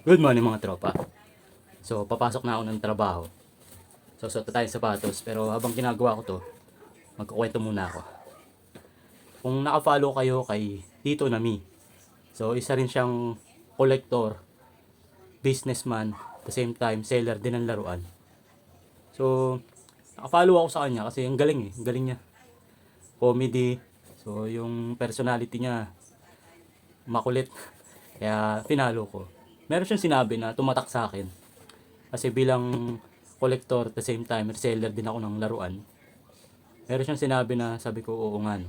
Good morning mga tropa. So, papasok na ako ng trabaho. So, suot na tayong sapatos. Pero habang ginagawa ko to, magkukwento muna ako. Kung naka-follow kayo kay Tito Nami. So, isa rin siyang collector, businessman, at the same time, seller din ng laruan. So, naka-follow ako sa kanya kasi ang galing eh. Ang galing niya. Comedy. So, yung personality niya, makulit. Kaya, finalo ko. Meron siyang sinabi na tumatak sa akin. Kasi bilang collector at the same time, reseller din ako ng laruan. Meron siyang sinabi na sabi ko, oo nga no.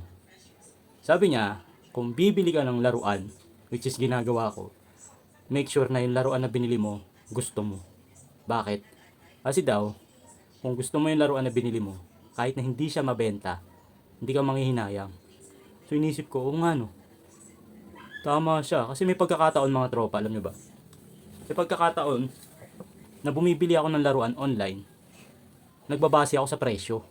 Sabi niya, kung bibili ka ng laruan, which is ginagawa ko, make sure na yung laruan na binili mo, gusto mo. Bakit? Kasi daw, kung gusto mo yung laruan na binili mo, kahit na hindi siya mabenta, hindi ka manghihinayang. So inisip ko, oo nga no. Tama siya. Kasi may pagkakataon mga tropa, alam nyo ba? May pagkakataon na bumibili ako ng laruan online, nagbabase ako sa presyo.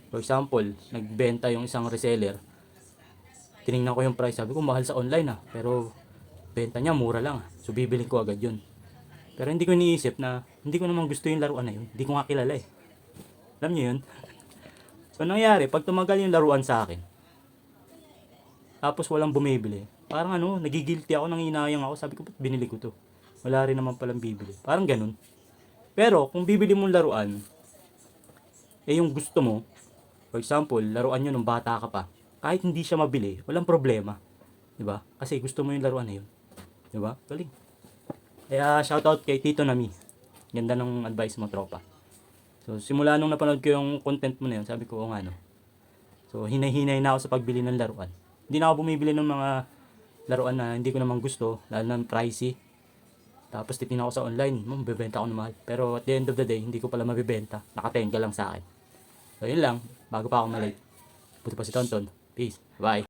For example, nagbenta yung isang reseller, tiningnan ko yung price, sabi ko mahal sa online pero benta niya mura lang so bibilin ko agad yun. Pero hindi ko iniisip na hindi ko naman gusto yung laruan na yun, hindi ko nga kilala eh. Alam niyo yun? So nangyari, pag tumagal yung laruan sa akin, tapos walang bumibili, parang nagigilty ako, nanginayang ako, sabi ko ba't binili ko to? Wala rin naman palang bibili. Parang ganun. Pero kung bibili mong laruan, yung gusto mo, for example, laruan nyo nung bata ka pa, kahit hindi siya mabili, walang problema. 'Di ba? Kasi gusto mo yung laruan na yun. 'Di ba? Galing. Kaya shoutout kay Tito Nami. Ganda ng advice mo, tropa. So, simula nung napanood ko yung content mo na yun, sabi ko, oo nga no. So, hinay-hinay na ako sa pagbili ng laruan. Hindi na ako bumibili ng mga laruan na hindi ko naman gusto, lalo na pricey. Tapos titingnan ako sa online, bebenta ako ng mahal. Pero at the end of the day, hindi ko pala mabibenta. Nakatenga lang sa akin. So, yun lang. Bago pa ako malate. Buti pa si Tonton. Peace. Bye.